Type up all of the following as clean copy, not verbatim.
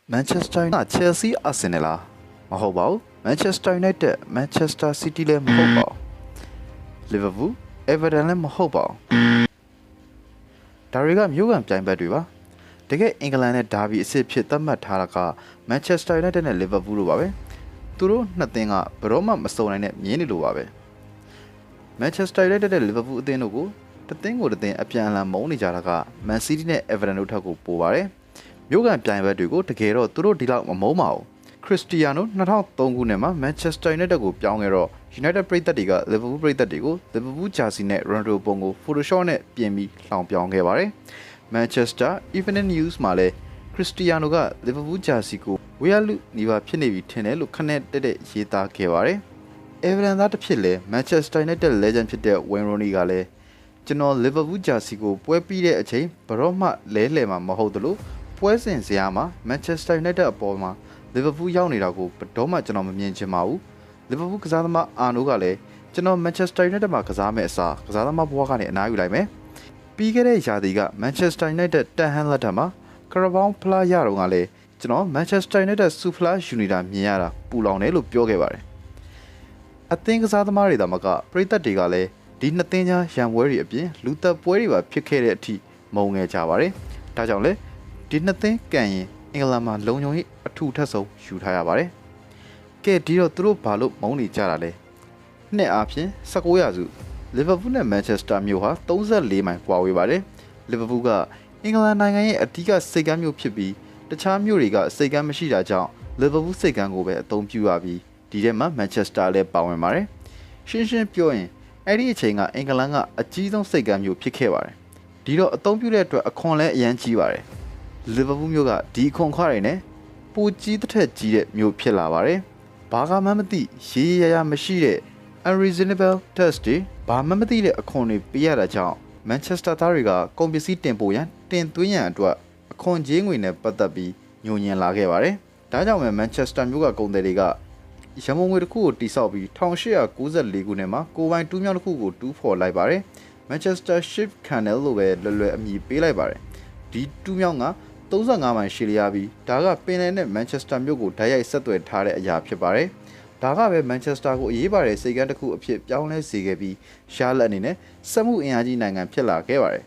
Manchester United Chelsea Arsenal မဟုတ်ပါဘူး Manchester United Manchester City လည်းမဟုတ်ပါဘူး Liverpool Everton လည်းမဟုတ်ပါဘူးဒါတွေကမျိုးကန်ပြိုင်ဘက်တွေပါတကယ်အင်္ဂလန်နဲ့ဒါဘီအစ်စ်ဖြစ်သတ်မှတ်ထားတာက Manchester United နဲ့ Liverpool တို့ပါပဲသူတို့နှစ်သင်းကဘယ်တော့မှမစုံနိုင်တဲ့မြင်းတွေလိုပါပဲ Manchester United နဲ့ Liverpool အသင်းတို့ကိုတစ်သင်းကိုတစ်သင်းအပြန်အလှန်မုန်းနေကြတာက Man City နဲ့ Everton တို့ထက်ကိုပိုပါတယ်မျိုးကန်ပြိုင်ဘက်တွေကိုတကယ်တော့သူတို့ဒီလောက်မမုန်းပါဘူးခရစ္စတီယာနို2003ခုနှစ်မှာ Manchester United ကိုပြောင်းခဲ့တော့ United ပရိသတ်တွေက Liverpool ပရိသတ်တွေကို Liverpool jersey နဲ့ Ronaldo ပုံကို Photoshop နဲ့ပြင်ပြီးလောင်ပြောင်းခဲ့ပါတယ် Manchester Evening News မှာလည်း Cristiano က Liverpool jersey ကိုဝေယလူနီးပါးဖြစ်နေပြီထင်တယ်လို့ခနဲ့တက်တဲ့ရေးသားခဲ့ပါတယ် Everton သားတစ်ဖြစ်လဲ Manchester United legend ဖြစ်တဲ့ Wayne Rooney ကလည်းကျွန်တော် Liverpool jersey ကိုပွဲပြီးတဲ့အချိန်ဘယ်တော့မှလဲလှယ်မှာမဟုတ်သလိုပွဲစဉ်စရာမှာ Manchester United အပေါ်မှာ Liverpool ရောက်နေတာကိုဘယ်တော့မှကျွန်တော်မမြင်ချင်ပါဘူး Liverpool ကစားသမားအာနိုကလည်းကျွန်တော် Manchester United မှာကစားမယ့်အစားကစားသမားဘဝကနေအနားယူလိုက်မယ်ပြီးခဲ့တဲ့ရာသီက Manchester United တန်ဟန်လက်ထက်မှာ Carabao ဖလားရတော့ကလည်းကျွန်တော် Manchester United ဆူဖလားယူနေတာမြင်ရတာပူလောင်တယ်လို့ပြောခဲ့ပါတယ်အသင်းကစားသမားတွေသာမကပရိသတ်တွေကလည်းဒီနှစ်သင်းကြားရန်ပွဲတွေအပြင်လူသက်ပွဲတွေပါဖြစ်ခဲ့တဲ့အထိမုံငယ်ကြပါတယ်ဒါကြောင့်လေဒီနှစ်သင်းကန်ရင်အင်္ဂလန်မှာလုံခြုံရေးအထူထပ်ဆုံးယူထားရပါတယ်ကဲဒီတော့သူတို့ဘာလို့မုံနေကြတာလဲနှစ်အားဖြင့်19ရာစု Liverpool နဲ့ Manchester မြို့ဟာ34မိုင်ကွာဝေးပါတယ် Liverpool ကအင်္ဂလန်နိုင်ငံရဲ့အဓိကစိတ်ကမ်းမြို့ဖြစ်ပြီးတခြားမြို့တွေကစိတ်ကမ်းမရှိတာကြောင့် Liverpool စိတ်ကမ်းကိုပဲအသုံးပြုရပြီးဒီထဲမှာ Manchester လည်းပါဝင်ပါတယ်ရှင်းရှင်းပြောရင်အဲ့ဒီအချိန်ကအင်္ဂလန်ကအကြီးဆုံးစိတ်ကမ်းမြို့ဖြစ်ခဲ့ပါတယ်ဒီတော့အသုံးပြုတဲ့အတွက်အခွန်လည်းအရန်ကြီးပါတယ် Liverpool မြို့ကဒီခွန်ခွားတွေနဲ့ပိုကြီးတစ်ထက်ကြီးတဲ့မြို့ဖြစ်လာပါတယ်ဘာကမှမသိရေးရရမရှိတဲ့ unreasonable tax တွေဘာမှမသိတဲ့အခွန်တွေပေးရတာကြောင့် Manchester သားတွေကကုန်ပစ္စည်းတင်ပို့ရန်တင်သွင်းရန်အတွက်အခွန်ကြေးငွေနဲ့ပတ်သက်ပြီးညှို့ညင်လာခဲ့ပါတယ်ဒါကြောင့်ပဲ Manchester မြို့ကကုန်သည်တွေကရမုံငွေတစ်ခုကိုတိစောက်ပြီး1894ခုနှစ်မှာကိုပိုင်တူးမြောင်းတစ်ခုကိုတူးဖော်လိုက်ပါတယ် Manchester Ship Canal လို့ပဲလွယ်လွယ်အမည်ပေးလိုက်ပါတယ်ဒီတူးမြောင်းက35မိုင်ရှည်လျားပြီးဒါကပင်လယ်နဲ့ Manchester မြို့ကိုဓာတ်ရိုက်ဆက်သွယ်ထားတဲ့အရာဖြစ်ပါတယ်ဒါကပဲ Manchester ကိုအရေးပါတဲ့စိတ်ကမ်းတစ်ခုအဖြစ်ပြောင်းလဲစေခဲ့ပြီးရှားလက်အနေနဲ့စက်မှုအင်အားကြီးနိုင်ငံဖြစ်လာခဲ့ပါတယ်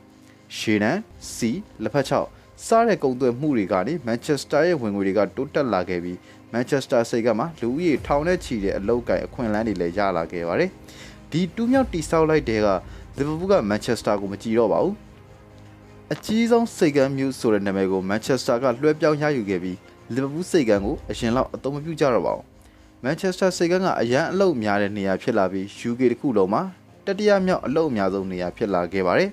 ရှေ့တန်းစီလက်ဖက်6စားတဲ့ကုန်သွယ်မှုတွေကနေ Manchester ရဲ့ဝင်ငွေတွေကတိုးတက်လာခဲ့ပြီး Manchester စိတ်ကမှာလူဦးရေထောင်နဲ့ချီတဲ့အလုပ်ကိုင်အခွင့်အလမ်းတွေလည်းရလာခဲ့ပါတယ်ဒီတူးမြောက်တိဆောက်လိုက်တဲ့က Liverpool က Manchester ကိုမကြည့်တော့ပါဘူးအကြီးဆုံးစိတ်ကမ်းမျိုးဆိုတဲ့နာမည်ကို Manchester ကလွှဲပြောင်းရယူခဲ့ပြီး Liverpool စိတ်ကမ်းကိုအရင်လောက်အသုံးမပြုကြတော့ပါဘူး Manchester စိတ်ကမ်းကအရန်အလုပ်များတဲ့နေရာဖြစ်လာပြီး UK တခုလုံးမှာတတိယမြောက်အလုပ်အများဆုံးနေရာဖြစ်လာခဲ့ပါတယ်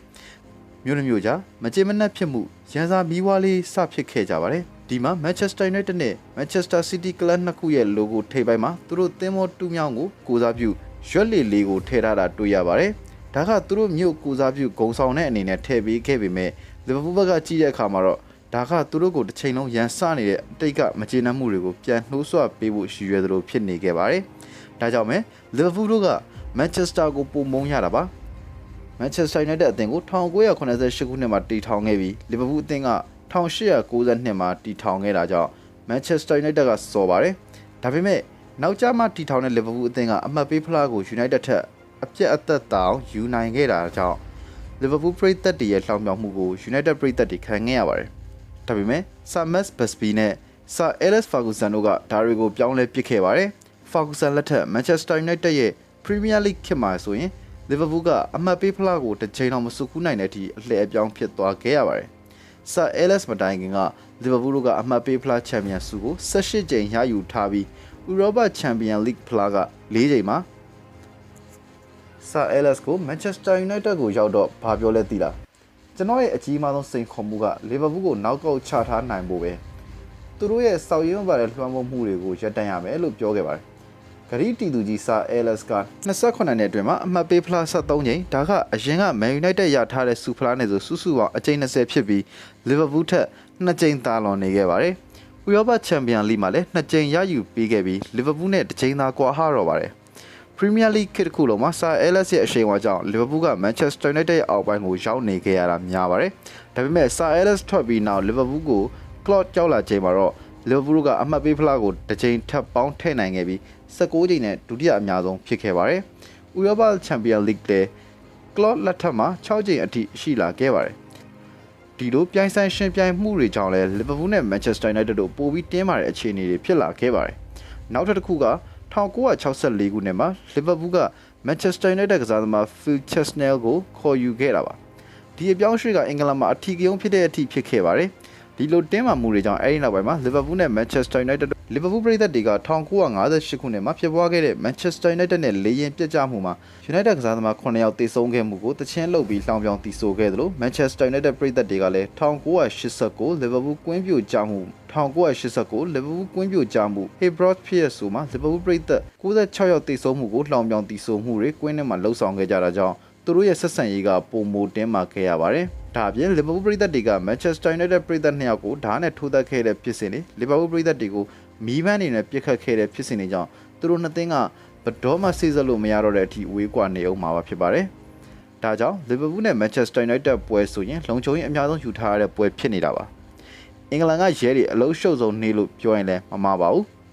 မြို့နှမျိုးကြားမကြေမနက်ဖြစ်မှုရန်စာမီးဝါးလေးစဖြစ်ခဲ့ကြပါတယ်ဒီမှာ Manchester United နဲ့ Manchester City Club နှစ်ခုရဲ့ logo ထိပ်ပိုင်းမှာသူတို့သင်းမောတူးမြောင်းကိုကိုစားပြုရွက်လေးလေးကိုထည့်ထားတာတွေ့ရပါတယ်ဒါကသူတို့မြို့ကိုစားပြုဂုံဆောင်တဲ့အနေနဲ့ထည့်ပေးခဲ့ပေမဲ့ Liverpool ဘက်ကကြည့်တဲ့အခါမှာတော့ဒါကသူတို့ကိုတစ်ချိန်လုံးရန်စနေတဲ့အတိတ်ကမကျေနပ်မှုတွေကိုပြန်နှိုးဆွပေးဖို့ရည်ရွယ်သလိုဖြစ်နေခဲ့ပါတယ်ဒါကြောင့်ပဲ Liverpool တို့က Manchester ကိုပုံမုံရတာပါ Manchester United အသင်းကို1988ခုနှစ်မှာတည်ထောင်ခဲ့ပြီး Liverpool အသင်းက1892မှာတည်ထောင်ခဲ့တာကြောင့် Manchester United ကစော်ပါတယ်ဒါပေမဲ့နောက်ကျမှတည်ထောင်တဲ့ Liverpool အသင်းကအမှတ်ပေးဖလားကို United ထက်အပြတ်အသက်တောင်ယူနိုင်ခဲ့တာကြောင့် Liverpool ပရိသတ်တွေရဲ့လှောင်ပြောင်မှုကို United ပရိသတ်တွေခံခဲ့ရပါတယ်ဒါပေမဲ့ Sir Max Busby နဲ့ Sir Alex Ferguson တို့ကဒါတွေကိုပြောင်းလဲပစ်ခဲ့ပါတယ် Ferguson လက်ထက် Manchester United ရဲ့ Premier League ခေတ်မှာဆိုရင် Liverpool ကအမှတ်ပေးဖလားကိုတစ်ချိန်တော့မစုခူးနိုင်တဲ့အထိအလှည့်အပြောင်းဖြစ်သွားခဲ့ရပါတယ် Sir Alex မတိုင်ခင်က Liverpool တို့ကအမှတ်ပေးဖလားချန်ပီယံဆုကို18ကြိမ်ရယူထားပြီး Europa Champions League ဖလားက4ကြိမ်မှာ Sir Alex ကို Manchester United ကိုရောက်တော့ဘာပြောလဲသိလားကျွန်တော်ရဲ့အကြီးမားဆုံးစိန်ခေါ်မှုက Liverpool ကိုနောက်ကောက်ချထားနိုင်ဖို့ပဲသူတို့ရဲ့စောက်ရင်းပါတဲ့လွှမ်းမိုးမှုတွေကိုရပ်တန့်ရမယ်လို့ပြောခဲ့ပါတယ်ဂရီတီသူကြီး Sir Alex က28နှစ်အတွင်းမှာအမှတ်ပေးဖလား73ကြိမ်ဒါကအရင်က Man United ရထားတဲ့စူဖလားနဲ့ဆိုစုစုပေါင်းအကြိမ်20ဖြစ်ပြီး Liverpool ထက်2ကြိမ်သာလွန်နေခဲ့ပါတယ်ဥရောပချန်ပီယံလိမှာလည်း2ကြိမ်ရယူပေးခဲ့ပြီး Liverpool နဲ့1ကြိမ်သာကွာဟတော့ပါတယ်Premier League ခေတ်တစ်ခုလုံးမှာ Sir Alex ရဲ့အရှိန်အဝါကြောင့် Liverpool က Manchester United ရဲ့အောက်ပိုင်းကိုရောက်နေခဲ့ရတာများပါတယ်ဒါပေမဲ့ Sir Alex ထွက်ပြီးနောက် Liverpool ကို Klopp ကြောက်လာချိန်မှာတော့ လီဗာပူးကအမှတ်ပေးဖလားကိုတစ်ချိန်ထပ်ပေါင်းထည့်နိုင်ခဲ့ပြီး16ချိန်နဲ့ဒုတိယအများဆုံးဖြစ်ခဲ့ပါတယ်။ဥရောပချန်ပီယံလိဂ်တဲ့ကလော့လက်ထက်မှာ6ချိန်အထိရှိလာခဲ့ပါတယ်။ဒီလိုပြိုင်ဆိုင်ရှင်ပြိုင်မှုတွေကြောင့်လည်းလီဗာပူးနဲ့မန်ချက်စတာယူနိုက်တက်တို့ပိုပြီးတင်းမာတဲ့အခြေအနေတွေဖြစ်လာခဲ့ပါတယ်။နောက်တစ်ခုက1964ခုနှစ်မှာလီဗာပူးကမန်ချက်စတာယူနိုက်တက်ကစားသမားဖီလ်ချက်စနယ်ကိုခေါ်ယူခဲ့တာပါ။ဒီအပြောင်းရွှေ့ကအင်္ဂလန်မှာအထီးကယုံဖြစ်တဲ့အထိဖြစ်ခဲ့ပါတယ်။ဒီလိုတင်းမာမှုတွေကြောင့်အဲဒီနောက်ပိုင်းမှာလီဗာပူးနဲ့မန်ချက်စတာယူနိုက်တက်လီဗာပူးပရိသတ်တွေက1958ခုနှစ်မှာဖြစ်ပွားခဲ့တဲ့မန်ချက်စတာယူနိုက်တက်နဲ့လေရင်ပြတ်ကျမှုမှာယူနိုက်တက်ကစားသမား9ယောက်သေဆုံးခဲ့မှုကိုတချင်းလုပ်ပြီးလှောင်ပြောင်တည်ဆိုခဲ့သလိုမန်ချက်စတာယူနိုက်တက်ပရိသတ်တွေကလည်း1989လီဗာပူးကွင်းပြိုကျမှု1989လီဗာပူးကွင်းပြိုကျမှု Haybrook ဖြစ်ရဆိုမှာလီဗာပူးပရိသတ်96ယောက်သေဆုံးမှုကိုလှောင်ပြောင်တည်ဆိုမှုတွေကွင်းထဲမှာလှုပ်ဆောင်ခဲ့ကြတာကြောင့်သူတို့ရဲ့ဆက်ဆံရေးကပုံမတင်းမာခဲ့ရပါတယ်။ဒါအပြင်လီဗာပူးပရိသတ်တွေကမန်ချက်စတာယူနိုက်တက်ပရိသတ်2ယောက်ကိုဓာတ်နဲ့ထိုးသက်ခဲ့တဲ့ဖြစ်စဉ်တွေလီဗာပူးပရိသတ်တွေကိုမီးပန်းနေနဲ့ပြစ်ခတ်ခဲ့တဲ့ဖြစ်စဉ်တွေကြောင့်သူတို့နှစ်သင်းကဘတော်မှစိစက်လို့မရတော့တဲ့အထိဝေးကွာနေအောင်မှာဖြစ်ပါတယ်။ဒါကြောင့်လီဗာပူးနဲ့မန်ချက်စတာယူနိုက်တက်ပွဲဆိုရင်လုံခြုံရေးအများဆုံးယူထားရတဲ့ပွဲဖြစ်နေတာပါ။အင်္ဂလန်ကရဲတွေအလုံးရှုပ်ဆုံးနေလို့ပြောရင်လည်းမမှားပါဘူး။